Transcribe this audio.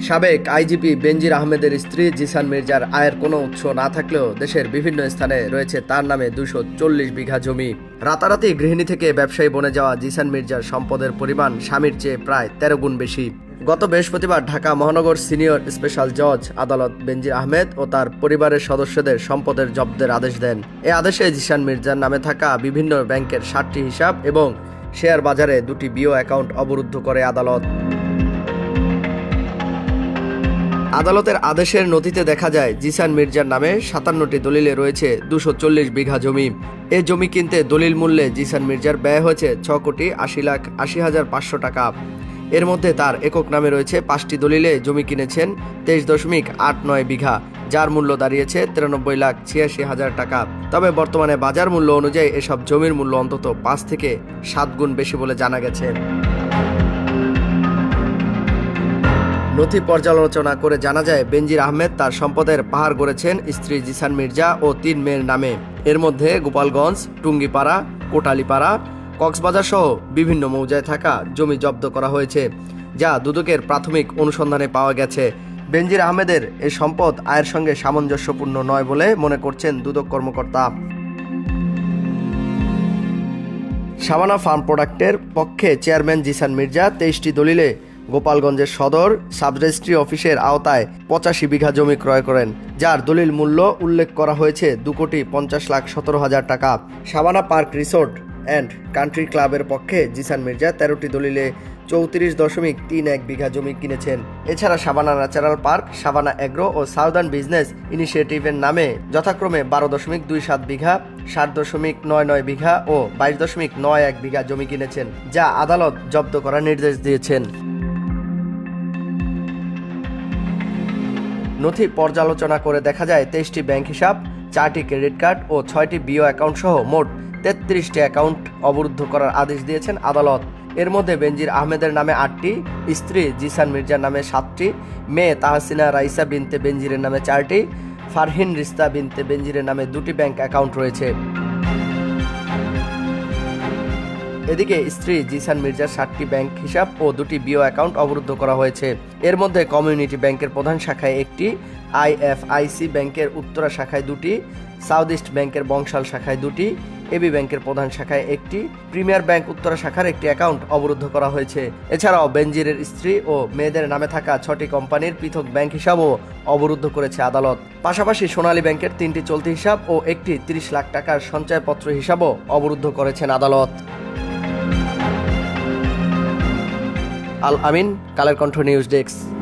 সাবেক আইজিপি বেনজির আহমেদের স্ত্রী জিসান মির্জার আয়ের কোনো উৎস না থাকলেও দেশের বিভিন্ন স্থানে রয়েছে তার নামে 240 বিঘা জমি। রাতারাতি গৃহিণী থেকে ব্যবসায়ী বনে যাওয়া জিসান মির্জার সম্পদের পরিমাণ স্বামীর চেয়ে প্রায় 13 গুণ বেশি। গত বৃহস্পতিবার ঢাকা মহানগর সিনিয়র স্পেশাল জজ আদালত বেনজির আহমেদ ও তার পরিবারের সদস্যদের সম্পদের জব্দের আদেশ দেন। এই আদেশে জিসান মির্জার নামে থাকা বিভিন্ন ব্যাংকের 60টি হিসাব এবং শেয়ার বাজারে 2টি বিও অ্যাকাউন্ট অবরুদ্ধ করে আদালত। আদালতের আদেশের নথিতে দেখা যায় জিসান মির্জার নামে 57টি দলিলে রয়েছে 240 বিঘা জমি। এ জমি কিনতে দলিল মূল্যে জিসান মির্জার ব্যয় হয়েছে 6,80,500 টাকা। এর মধ্যে তার একক নামে রয়েছে 5টি দলিলে জমি কিনেছেন 23.89 বিঘা, যার মূল্য দাঁড়িয়েছে 93,86,000 টাকা। তবে বর্তমানে বাজার মূল্য অনুযায়ী এসব জমির মূল্য অন্তত 5 থেকে 7 গুণ বেশি বলে জানা গেছে। নথি পর্যালোচনা করে জানা যায় বেনজির আহমেদ তার সম্পদের পাহাড় গড়েছেন স্ত্রী জিসান মির্জা ও 3 মেয়ের নামে। এর মধ্যে গোপালগঞ্জ, টুঙ্গিপাড়া, কোটালীপাড়া, কক্সবাজার সহ বিভিন্ন মৌজায় থাকা জমি জব্দ করা হয়েছে, যা দুদকের প্রাথমিক অনুসন্ধানে পাওয়া গেছে। বেনজির আহমেদের এই সম্পদ আয়ের সঙ্গে সামঞ্জস্যপূর্ণ নয় বলে মনে করছেন দুদক কর্মকর্তা। শাবানা ফার্ম প্রোডাক্টের পক্ষে চেয়ারম্যান জিসান মির্জা 23টি দলিলে গোপালগঞ্জের সদর সাব রেজিস্ট্রি অফিসের আওতায় 85 বিঘা জমি ক্রয় করেন, যার দলিল মূল্য উল্লেখ করা হয়েছে 2,50,17,000 টাকা। Shabana park resort and country ক্লাবের পক্ষে জিসান মির্জা 13টি দলিলে 34.31 বিঘা জমি কিনেছেন। এছাড়া Shabana natural park, Shabana agro ও সাউদার্ন বিজনেস ইনিশিয়েটিভের নামে যথাক্রমে 12.27 বিঘা, 7.99 বিঘা ও 22.91 বিঘা জমি কিনেছেন, যা আদালত জব্দ করার নির্দেশ দিয়েছেন। নথি পর্যালোচনা করে দেখা যায় 23টি ব্যাংক হিসাব, 4টি ক্রেডিট কার্ড ও 6টি বিও অ্যাকাউন্ট সহ মোট 33টি অ্যাকাউন্ট অবরুদ্ধ করার আদেশ দিয়েছেন আদালত। এর মধ্যে বেনজির আহমেদের নামে 8টি, স্ত্রী জিসান মির্জার নামে 7টি, মেয়ে তাহসিনা রাইসা বিনতে বেনজিরের নামে 4টি, ফারহিন রিস্তা বিনতে বেনজিরের নামে 2টি ব্যাংক অ্যাকাউন্ট রয়েছে। এদিকে স্ত্রী জিসান মির্জার 7টি ব্যাংক হিসাব ও 2টি বিও অ্যাকাউন্ট অবরুদ্ধ করা হয়েছে। এর মধ্যে কমিউনিটি ব্যাংকের প্রধান শাখায় 1টি, আইএফআইসি ব্যাংকের উত্তরা শাখায় 2টি, সাউথ ইস্ট ব্যাংকের বংশাল শাখায় 2টি, এবি ব্যাংকের প্রধান শাখায় 1টি, প্রিমিয়ার ব্যাংক উত্তরা শাখার 1টি অ্যাকাউন্ট অবরুদ্ধ করা হয়েছে। এছাড়াও বেনজিরের স্ত্রী ও মেয়েদের নামে থাকা 6টি কোম্পানির পৃথক ব্যাংক হিসাবও অবরুদ্ধ করেছে আদালত। পাশাপাশি সোনালী ব্যাংকের 3টি চলতি হিসাব ও একটি 30 লাখ টাকার সঞ্চয়পত্র হিসাবও অবরুদ্ধ করেছেন আদালত। আল আমিন, কালের কণ্ঠ নিউজ ডেস্ক।